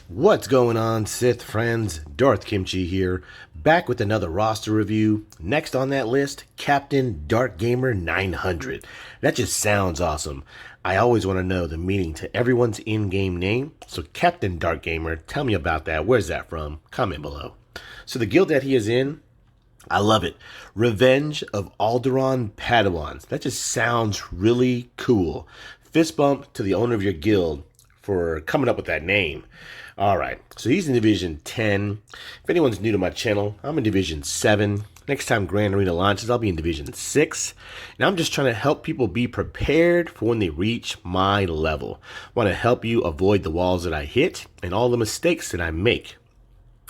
What's going on, Sith friends? Darth Kimchi here, back with another roster review. Next on that list, Captaindarkgamer900. That just sounds awesome. I always want to know the meaning to everyone's in-game name. So Captain Dark Gamer, tell me about that. Where's that from? Comment below. So the guild that he is in, I love it. Revenge of Alderaan Padawans. That just sounds really cool. Fist bump to the owner of your guild for coming up with that name. All right, so he's in Division 10. If anyone's new to my channel, I'm in Division 7. Next time Grand Arena launches, I'll be in Division 6. And I'm just trying to help people be prepared for when they reach my level. I want to help you avoid the walls that I hit and all the mistakes that I make.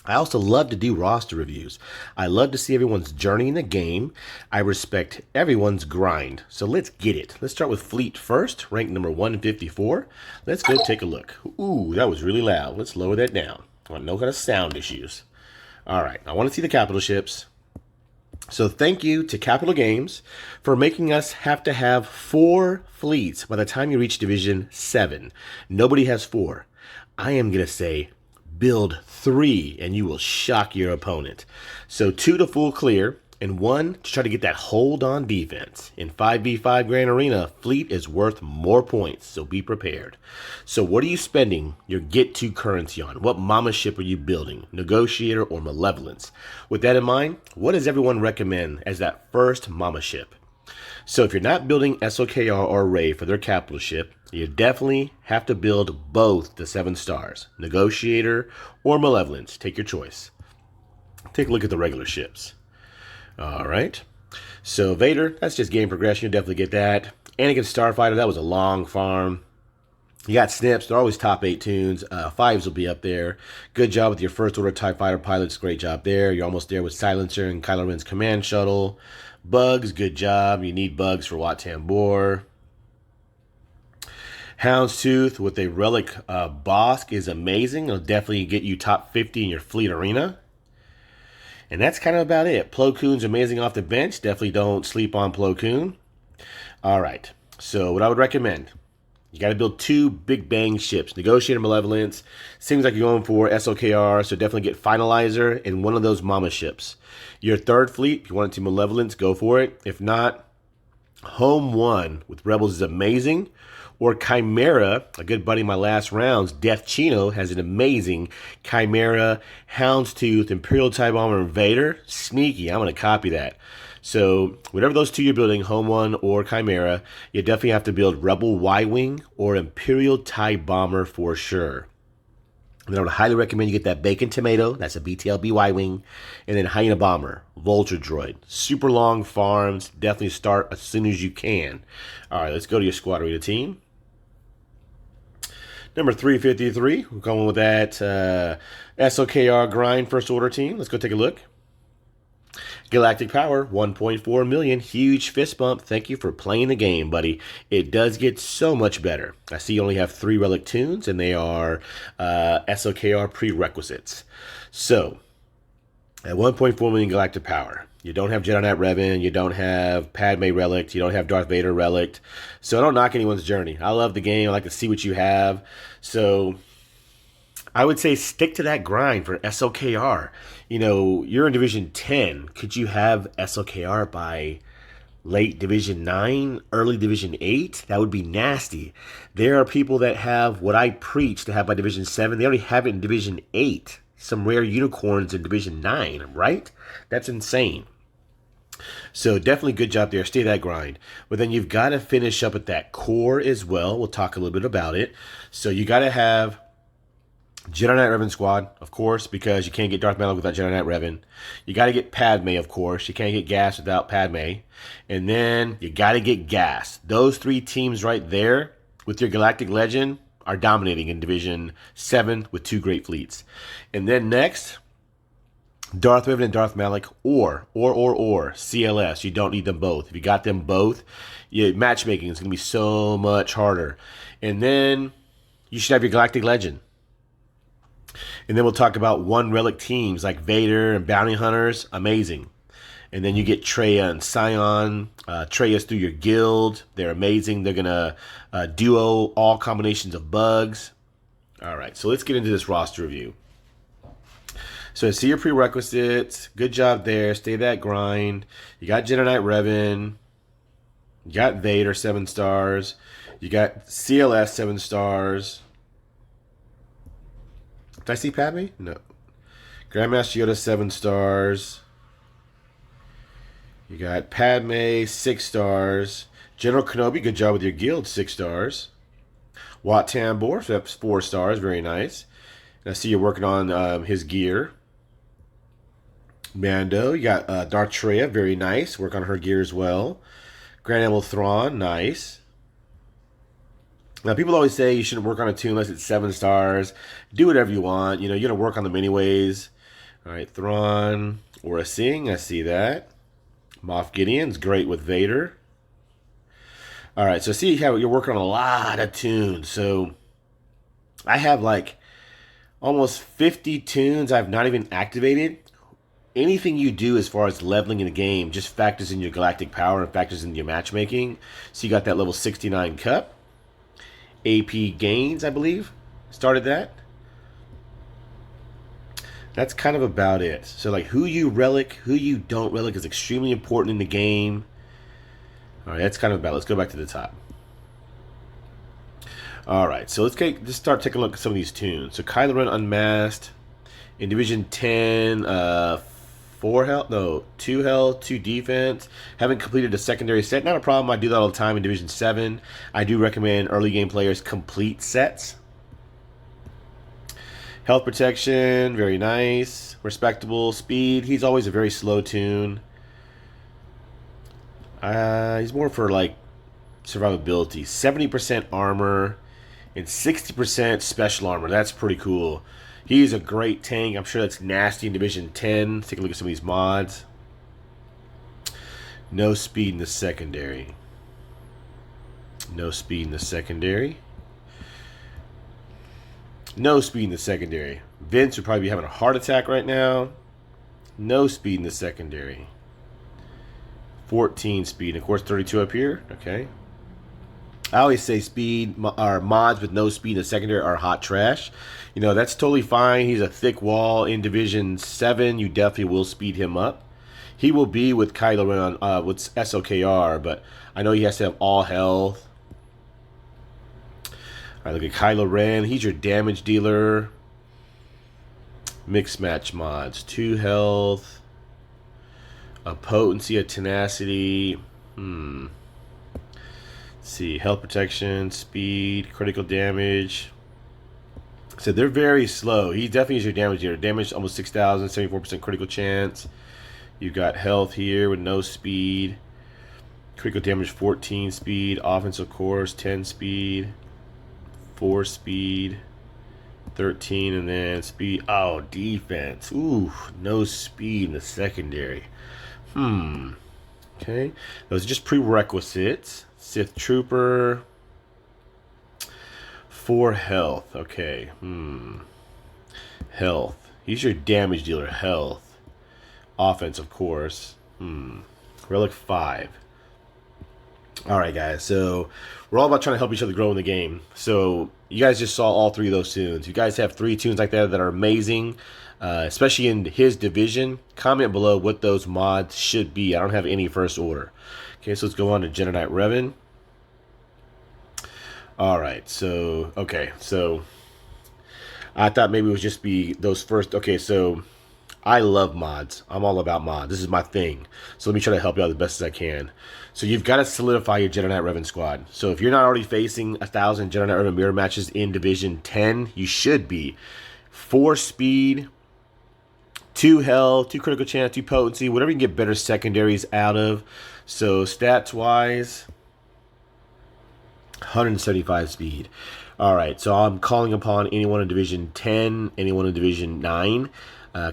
I also love to do roster reviews. I love to see everyone's journey in the game. I respect everyone's grind. So let's get it. Let's start with Fleet first, ranked number 154. Let's go take a look. Ooh, that was really loud. Let's lower that down. I want no kind of sound issues. All right, I want to see the capital ships. So thank you to Capital Games for making us have to have 4 fleets by the time you reach Division 7. Nobody has 4. I am going to say build 3 and you will shock your opponent. So 2 to full clear and 1 to try to get that hold on defense. In 5v5 Grand Arena, fleet is worth more points, so be prepared. So what are you spending your get to currency on? What mama ship are you building? Negotiator or Malevolence? With that in mind, what does everyone recommend as that first mama ship? So if you're not building SLKR or Ray for their capital ship, you definitely have to build both the 7 stars, Negotiator or Malevolence. Take your choice. Take a look at the regular ships. All right. So Vader, that's just game progression. You'll definitely get that. Anakin Starfighter, that was a long farm. You got Snips. They're always top 8 toons. 5s will be up there. Good job with your first order TIE Fighter pilots. Great job there. You're almost there with Silencer and Kylo Ren's command shuttle. Bugs, good job. You need bugs for Wat Tambor. Houndstooth with a relic Bosk is amazing. It'll definitely get you top 50 in your fleet arena. And that's kind of about it. Plo Koon's amazing off the bench. Definitely don't sleep on Plo Koon. All right. So what I would recommend, you got to build 2 big bang ships. Negotiator, Malevolence. Seems like you're going for SLKR, so definitely get Finalizer and one of those mama ships. Your third fleet, if you want it to Malevolence, go for it. If not, Home 1 with Rebels is amazing. Or Chimera, a good buddy in my last rounds, Death Chino, has an amazing Chimera, Houndstooth, Imperial TIE Bomber, and Vader. Sneaky, I'm going to copy that. So whatever those 2 you're building, Home 1 or Chimera, you definitely have to build Rebel Y-Wing or Imperial TIE Bomber for sure. And I would highly recommend you get that Bacon Tomato, that's a BTLB Y-Wing, and then Hyena Bomber, Vulture Droid. Super long farms, definitely start as soon as you can. All right, let's go to your squad arena team. Number 353, we're going with that SLKR grind first order team. Let's go take a look. Galactic Power, 1.4 million. Huge fist bump. Thank you for playing the game, buddy. It does get so much better. I see you only have 3 relic toons, and they are SLKR prerequisites. So, at 1.4 million Galactic Power, you don't have Jedi Knight Revan, you don't have Padme relic, you don't have Darth Vader relic. So I don't knock anyone's journey. I love the game. I like to see what you have. So I would say stick to that grind for SLKR. You know, you're in Division 10. Could you have SLKR by late Division 9, early Division 8? That would be nasty. There are people that have what I preach to have by Division 7. They already have it in Division 8. Some rare unicorns in Division 9, right? That's insane. So definitely good job there. Stay that grind. But then you've got to finish up at that core as well. We'll talk a little bit about it. So you got to have Jedi Knight Revan squad, of course, because you can't get Darth Malak without Jedi Knight Revan. You got to get Padme, of course. You can't get Gas without Padme. And then you got to get Gas. Those 3 teams right there with your Galactic Legend are dominating in Division 7 with 2 great fleets. And then next, Darth Revan and Darth Malak or CLS. You don't need them both. If you got them both, matchmaking is going to be so much harder. And then you should have your Galactic Legend. And then we'll talk about 1 relic teams like Vader and Bounty Hunters. Amazing. And then you get Traya and Scion. Traya's through your guild. They're amazing. They're going to duo all combinations of bugs. All right, so let's get into this roster review. So I see your prerequisites. Good job there. Stay that grind. You got Jedi Knight Revan. You got Vader, 7 stars. You got CLS, 7 stars. Did I see Padme? No. Grandmaster Yoda, 7 stars. You got Padme, 6 stars. General Kenobi, good job with your guild, 6 stars. Wat Tambor, so that's 4 stars, very nice. And I see you're working on his gear. Mando, you got Darth Treya, very nice. Work on her gear as well. Grand Admiral Thrawn, nice. Now, people always say you shouldn't work on a toon unless it's 7 stars. Do whatever you want. You know, you're going to work on them anyways. All right, Thrawn, Aura Singh, I see that. Moff Gideon's great with Vader. All right, so see how you're working on a lot of toons. So I have like almost 50 toons I've not even activated. Anything you do as far as leveling in the game just factors in your galactic power and factors in your matchmaking. So you got that level 69 cup. AP Gains, I believe, started that. That's kind of about it. So like who you relic, who you don't relic is extremely important in the game. All right, that's kind of about it. Let's go back to the top. All right, so let's just start taking a look at some of these toons. So Kylo Ren Unmasked in Division 10, 4 health, no, 2 health, 2 defense. Haven't completed a secondary set. Not a problem. I do that all the time in Division 7. I do recommend early game players complete sets. Health protection, very nice. Respectable. Speed, he's always a very slow toon. He's more for like survivability. 70% armor and 60% special armor. That's pretty cool. He's a great tank. I'm sure that's nasty in Division 10. Let's take a look at some of these mods. No speed in the secondary. No speed in the secondary. No speed in the secondary. Vince would probably be having a heart attack right now. No speed in the secondary. 14 speed. And of course, 32 up here. Okay. I always say speed or mods with no speed in the secondary are hot trash. You know, that's totally fine. He's a thick wall in Division 7. You definitely will speed him up. He will be with Kylo Ren with SLKR, but I know he has to have all health. All right, look at Kylo Ren. He's your damage dealer. Mixed match mods. 2 health. A potency, a tenacity. Let's see. Health protection, speed, critical damage. So they're very slow. He definitely is your damage dealer. Damage almost 6,000, 74% critical chance. You've got health here with no speed. Critical damage 14 speed. Offense, of course, 10 speed. 4 speed. 13 and then speed. Oh, defense. Ooh, no speed in the secondary. Okay. Those are just prerequisites. Sith Trooper. 4 health. Okay. Health. He's your damage dealer. Health. Offense, of course. Relic 5. Alright, guys. So, we're all about trying to help each other grow in the game. So, you guys just saw all 3 of those toons. You guys have 3 toons like that are amazing. Especially in his division. Comment below what those mods should be. I don't have any first order. Okay, so let's go on to Jedi Knight Revan. Alright, so, okay, so I thought maybe it would just be those first. Okay, so I love mods. I'm all about mods. This is my thing. So let me try to help you out as best as I can. So you've got to solidify your Jedi Knight Revan squad. So if you're not already facing 1,000 Jedi Knight Revan mirror matches in Division 10, you should be. 4 speed, 2 health, 2 critical chance, 2 potency, whatever you can get better secondaries out of. So stats-wise, 175 speed. Alright, so I'm calling upon anyone in Division 10, anyone in Division 9.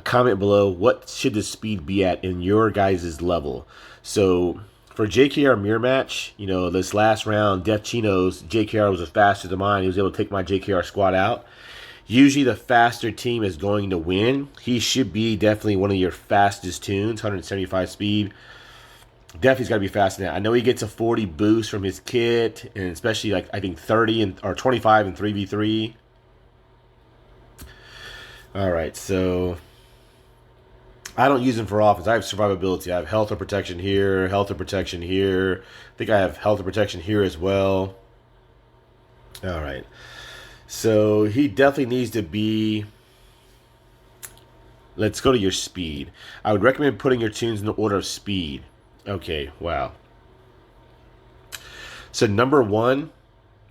Comment below, what should the speed be at in your guys' level? So, for JKR mirror match, you know, this last round, Death Chino's JKR was faster than mine. He was able to take my JKR squad out. Usually the faster team is going to win. He should be definitely one of your fastest toons, 175 speed. Definitely's got to be faster than that. I know he gets a 40 boost from his kit, and especially like I think 30 and or 25 and 3v3. All right, so I don't use him for offense. I have survivability. I have health or protection here, health or protection here. I think I have health or protection here as well. All right. So he definitely needs to be. Let's go to your speed. I would recommend putting your toons in the order of speed. Okay, wow. So number 1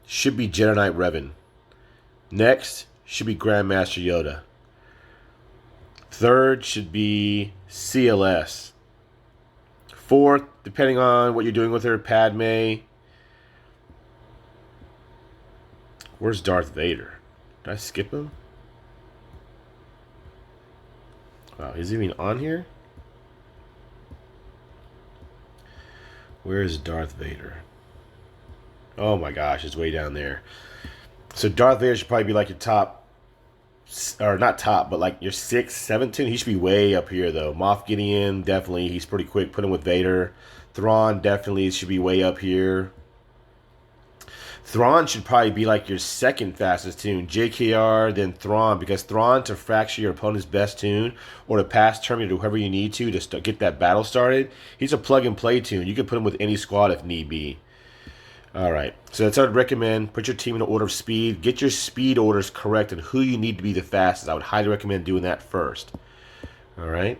should be Jedi Knight Revan. Next should be Grandmaster Yoda. Third should be CLS. Fourth, depending on what you're doing with her, Padme. Where's Darth Vader? Did I skip him? Wow, is he even on here? Where is Darth Vader? Oh my gosh, it's way down there. So Darth Vader should probably be like your top, or not top, but like your 6th, 7th toon. He should be way up here though. Moff Gideon, definitely. He's pretty quick. Put him with Vader. Thrawn definitely should be way up here. Thrawn should probably be like your 2nd fastest toon. JKR, then Thrawn, because Thrawn to fracture your opponent's best toon or to pass turn to whoever you need to get that battle started. He's a plug and play toon. You can put him with any squad if need be. All right, so that's what I'd recommend. Put your team in an order of speed. Get your speed orders correct and who you need to be the fastest. I would highly recommend doing that first. All right.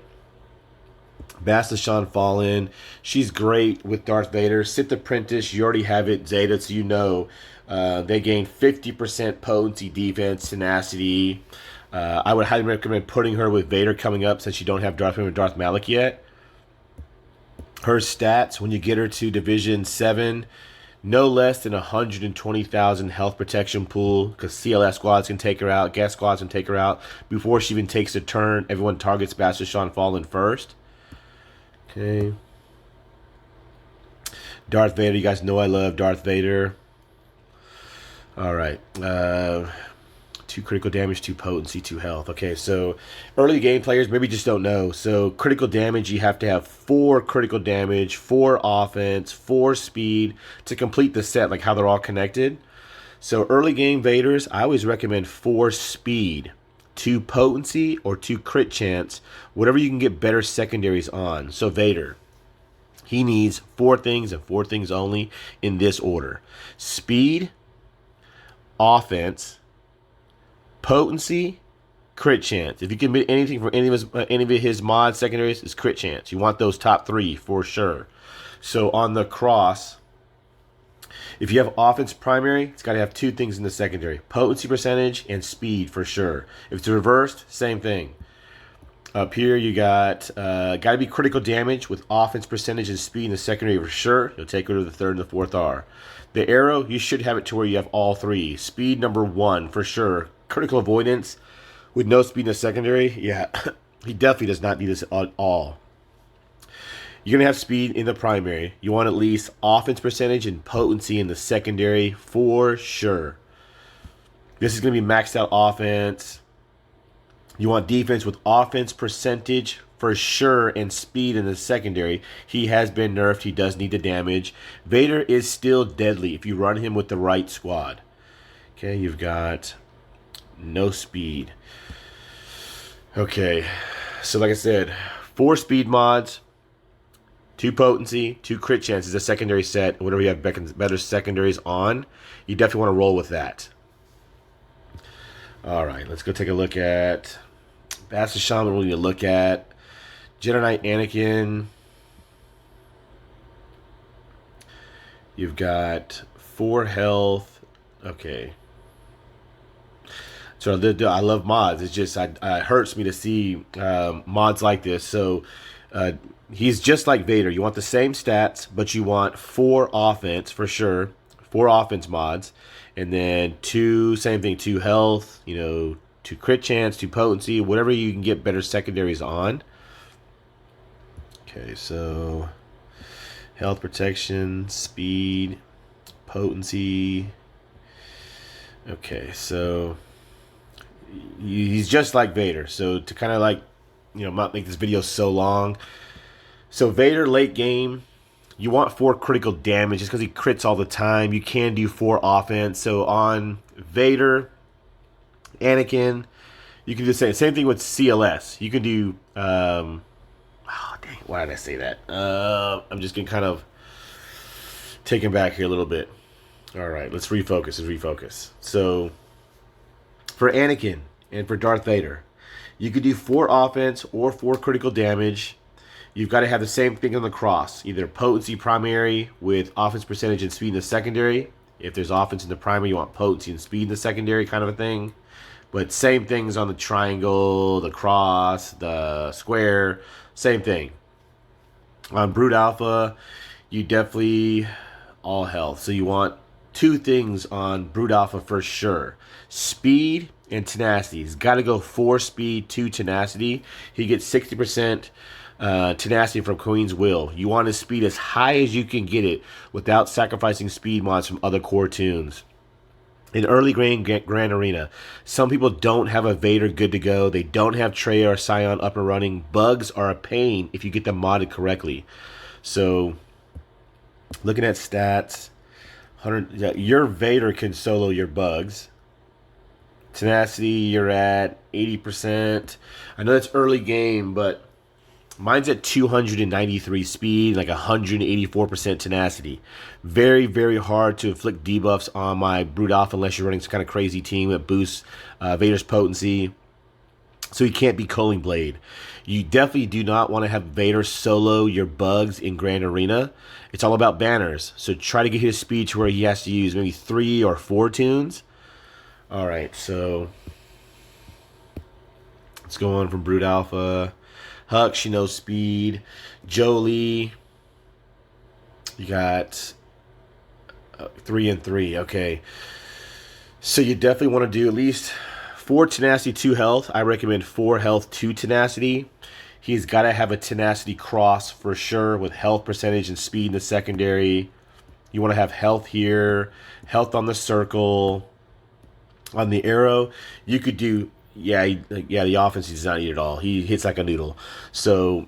Bastila Shan Fallen. She's great with Darth Vader. Sith Apprentice, you already have it. Zeta, so you know. They gain 50% potency, defense, tenacity. I would highly recommend putting her with Vader coming up since you don't have Darth Vader and Darth Malak yet. Her stats, when you get her to Division 7, no less than 120,000 health protection pool, because CLS squads can take her out, guest squads can take her out. Before she even takes a turn, everyone targets Bastila Shan Fallen first. Okay. Darth Vader, you guys know I love Darth Vader. All right. 2 critical damage, 2 potency, 2 health. Okay, so early game players maybe just don't know. So critical damage, you have to have 4 critical damage, 4 offense, 4 speed to complete the set, like how they're all connected. So early game Vaders, I always recommend 4 speed, 2 potency, or 2 crit chance, whatever you can get better secondaries on. So Vader, he needs 4 things and 4 things only in this order: speed, offense, potency, crit chance. If you can get anything from any of his mod secondaries, it's crit chance. You want those top 3 for sure. So on the cross, if you have offense primary, it's got to have 2 things in the secondary: potency percentage and speed for sure. If it's reversed, same thing. Up here, you got to be critical damage with offense percentage and speed in the secondary for sure. You'll take her to the 3rd and the 4th R. The arrow, you should have it to where you have all 3. Speed number 1 for sure. Critical avoidance with no speed in the secondary. Yeah, he definitely does not need this at all. You're going to have speed in the primary. You want at least offense percentage and potency in the secondary for sure. This is going to be maxed out offense. You want defense with offense percentage for sure and speed in the secondary. He has been nerfed. He does need the damage. Vader is still deadly if you run him with the right squad. Okay, you've got no speed. Okay, so like I said, 4 speed mods, 2 potency, 2 crit chances, a secondary set. Whatever you have better secondaries on, you definitely want to roll with that. All right, let's go take a look at Bastila Shan. We need to look at Jedi Knight Anakin. You've got 4 health. Okay. So I love mods. It's just it hurts me to see mods like this. So he's just like Vader. You want the same stats, but you want 4 offense for sure. 4 offense mods. And then 2, same thing, 2 health, 2 crit chance, 2 potency, whatever you can get better secondaries on. Okay, so health, protection, speed, potency. Okay, so he's just like Vader. So to kind of not make this video so long. So Vader late game, you want 4 critical damage just because he crits all the time. You can do 4 offense. So on Vader, Anakin, You can do the same thing with CLS. You can do. Oh dang! Why did I say that? I'm just getting kind of taken back here a little bit. All right, let's refocus. Let's refocus. So for Anakin and for Darth Vader, you could do 4 offense or 4 critical damage. You've got to have the same thing on the cross, either potency primary with offense percentage and speed in the secondary. If there's offense in the primary, you want potency and speed in the secondary, kind of a thing. But same things on the triangle, the cross, the square, same thing. On Brute Alpha, you definitely all health. So you want 2 things on Brute Alpha for sure. Speed and tenacity. He's got to go 4 speed, 2 tenacity. He gets 60% tenacity from Queen's Will. You want his speed as high as you can get it without sacrificing speed mods from other core toons. In early Grand Arena, some people don't have a Vader good to go. They don't have Trey or Scion up and running. Bugs are a pain if you get them modded correctly. So, looking at stats, your Vader can solo your bugs. Tenacity, you're at 80%. I know that's early game, but mine's at 293 speed, like 184% tenacity. Very, very hard to inflict debuffs on my Brute Alpha unless you're running some kind of crazy team that boosts Vader's potency. So he can't be Culling Blade. You definitely do not want to have Vader solo your bugs in Grand Arena. It's all about banners. So try to get his speed to where he has to use maybe 3 or 4 toons. Alright, so let's go on from Brute Alpha. Huck, she knows speed. Jolie, you got 3 and 3. Okay. So you definitely want to do at least 4 tenacity, 2 health. I recommend 4 health, 2 tenacity. He's got to have a tenacity cross for sure with health percentage and speed in the secondary. You want to have health here, health on the circle. On the arrow, you could do, the offense does not eat at all. He hits like a noodle. So,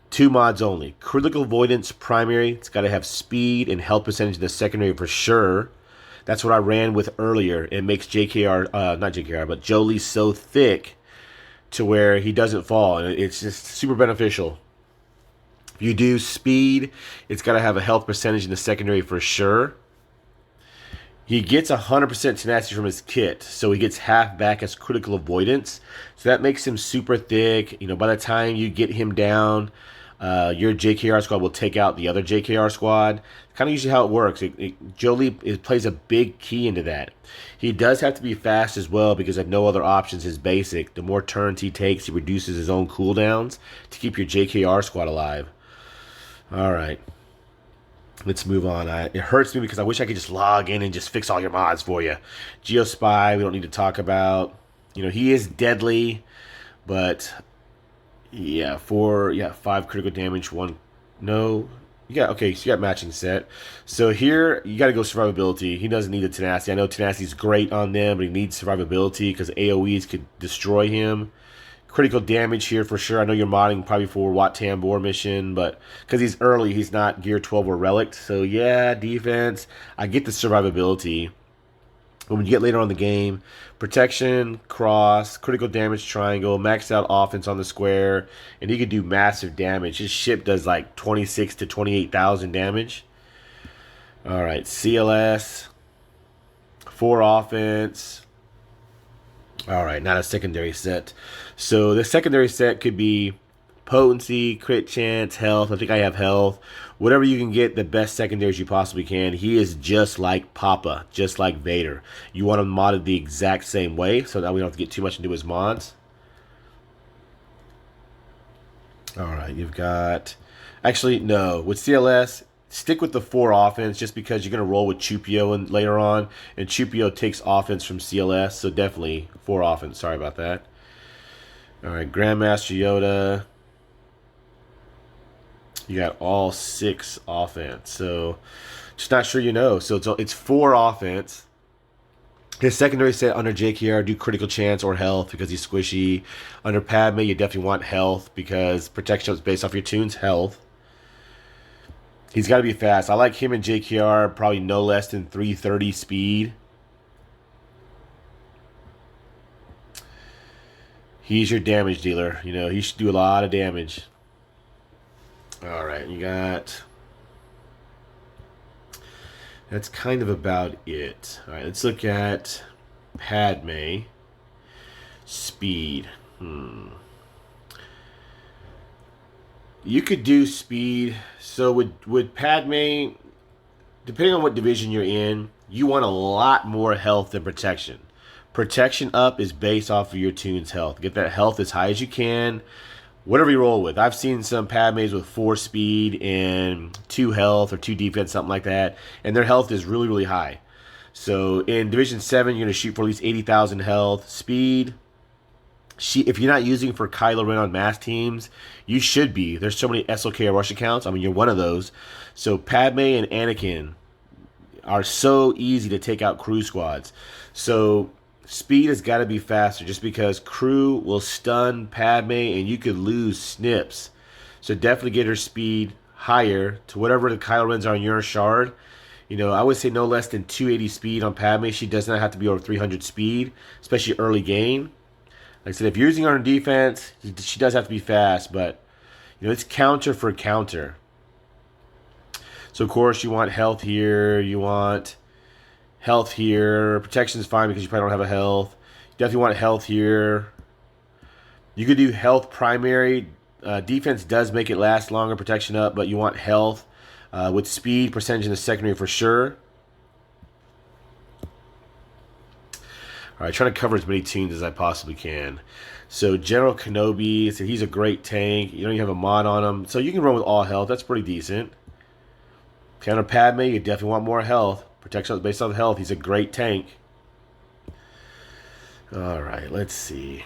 2 mods only. Critical Avoidance primary, it's got to have speed and health percentage in the secondary for sure. That's what I ran with earlier. It makes not JKR, but Jolie so thick to where he doesn't fall. And it's just super beneficial. If you do speed, it's got to have a health percentage in the secondary for sure. He gets 100% tenacity from his kit, so he gets half back as critical avoidance. So that makes him super thick. You know, by the time you get him down, your JKR squad will take out the other JKR squad. Kind of usually how it works. Jolie plays a big key into that. He does have to be fast as well because of no other options is basic. The more turns he takes, he reduces his own cooldowns to keep your JKR squad alive. All right. Let's move on. It hurts me because I wish I could just log in and just fix all your mods for you. Geospy, we don't need to talk about. You know, he is deadly, but yeah, 5 critical damage, 1. No. Okay, so you got matching set. So here, you got to go survivability. He doesn't need the tenacity. I know tenacity's great on them, but he needs survivability because AoEs could destroy him. Critical damage here for sure. I know you're modding probably for Wat Tambor mission, but because he's early, he's not Gear 12 or Relic. So yeah, defense. I get the survivability. But when you get later on in the game, protection, cross, critical damage triangle, maxed out offense on the square, and he could do massive damage. His ship does like 26 to 28,000 damage. All right, CLS, 4 offense. All right, not a secondary set. So the secondary set could be potency, crit chance, health. I think I have health. Whatever you can get, the best secondaries you possibly can. He is just like Papa, just like Vader. You want him modded the exact same way so that we don't have to get too much into his mods. All right, you've got... Actually, no. With CLS, stick with the 4 offense just because you're going to roll with Chupio later on. And Chupio takes offense from CLS, so definitely 4 offense. Sorry about that. All right, Grandmaster Yoda. You got all 6 offense. So, just not sure you know. So, it's 4 offense. His secondary set under JKR, do critical chance or health because he's squishy. Under Padme, you definitely want health because protection is based off your toon's health. He's got to be fast. I like him and JKR probably no less than 330 speed. He's your damage dealer. You know, he should do a lot of damage. All right, you got... That's kind of about it. All right, let's look at Padme. Speed. You could do speed. So with Padme, depending on what division you're in, you want a lot more health than protection. Protection up is based off of your toon's health. Get that health as high as you can. Whatever you roll with. I've seen some Padmes with 4 speed and 2 health or 2 defense, something like that. And their health is really, really high. So in Division 7, you're going to shoot for at least 80,000 health. Speed, if you're not using for Kylo Ren on mass teams, you should be. There's so many SLKR rush accounts. I mean, you're one of those. So Padme and Anakin are so easy to take out crew squads. So speed has got to be faster just because crew will stun Padme and you could lose snips. So definitely get her speed higher to whatever the Kylo Rens are in your shard. You know, I would say no less than 280 speed on Padme. She does not have to be over 300 speed, especially early game. Like I said, if you're using her in defense, she does have to be fast, but you know, it's counter for counter. So of course you want health here, you want health here. Protection is fine because you probably don't have a health. You definitely want health here. You could do health primary. Defense does make it last longer, protection up, but you want health. With speed, percentage in the secondary for sure. All right, trying to cover as many toons as I possibly can. So General Kenobi, so he's a great tank. You don't even have a mod on him. So you can run with all health. That's pretty decent. Counter Padme, you definitely want more health. Protection based on health. He's a great tank. All right, let's see.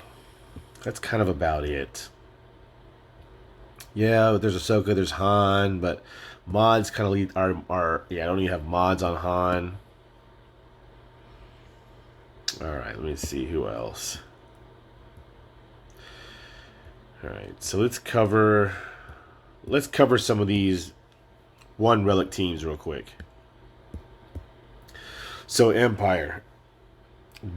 That's kind of about it. Yeah, there's Ahsoka, there's Han, but mods kind of lead are yeah, I don't even have mods on Han. All right, let me see who else. All right, so let's cover some of these one relic teams real quick. So Empire,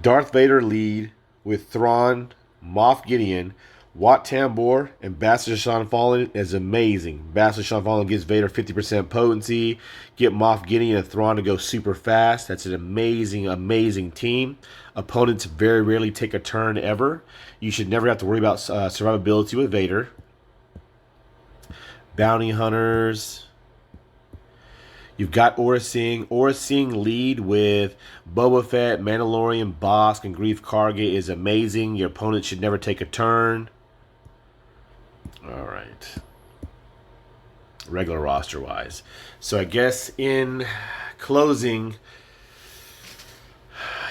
Darth Vader lead with Thrawn, Moff Gideon, Wat Tambor, and Bastard Sean Fallen is amazing. Bastard Sean Fallen gives Vader 50% potency. Get Moff Gideon and Thrawn to go super fast. That's an amazing, amazing team. Opponents very rarely take a turn ever. You should never have to worry about survivability with Vader. Bounty Hunters. You've got Aura Singh. Aura Singh lead with Boba Fett, Mandalorian, Bosk, and Grief Karga is amazing. Your opponent should never take a turn. All right. Regular roster-wise. So I guess in closing,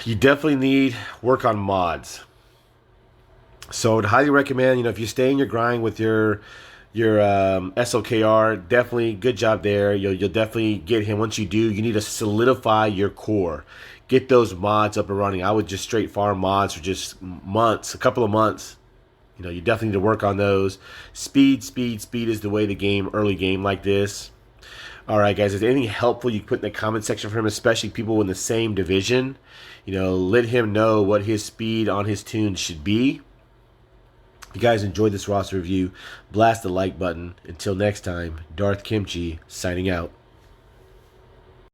you definitely need work on mods. So I would highly recommend, you know, if you stay in your grind with your SLKR, definitely good job there. You'll definitely get him. Once you do, you need to solidify your core. Get those mods up and running. I would just straight farm mods for just months, a couple of months. You know, you definitely need to work on those. Speed is the way the game, early game like this. All right, guys, is there anything helpful you can put in the comment section for him, especially people in the same division? You know, let him know what his speed on his toons should be. If you guys enjoyed this roster review, blast the like button. Until next time, Darth Kimchi signing out.